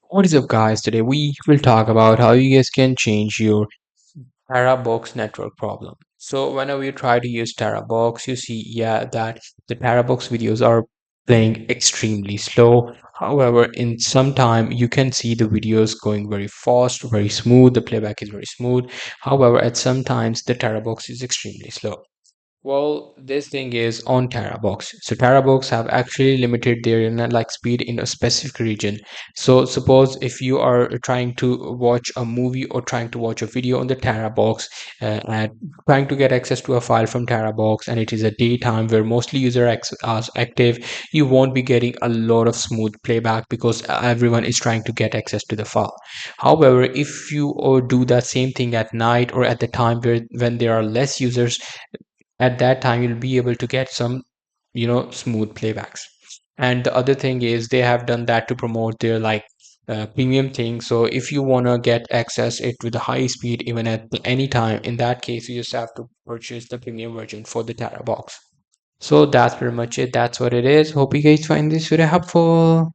What is up, guys? Today we will talk about how you guys can change your Terabox network problem. So whenever you try to use Terabox, you see, that the Terabox videos are playing extremely slow. However, in some time you can see the videos going very fast, very smooth. The playback is very smooth. However, at some times the Terabox is extremely slow. Well, this thing is on Terabox. So Terabox have actually limited their internet like speed in a specific region. So suppose if you are trying to watch a movie or trying to watch a video on the Terabox and trying to get access to a file from Terabox, and it is a daytime where mostly are active, you won't be getting a lot of smooth playback because everyone is trying to get access to the file. However, if you do that same thing at night or at the time when there are less users, at that time you'll be able to get some smooth playbacks. And the other thing is they have done that to promote their premium thing. So if you want to get access it with a high speed even at any time, in that case you just have to purchase the premium version for the Tera box. So that's pretty much it. That's what it is. Hope you guys find this video helpful.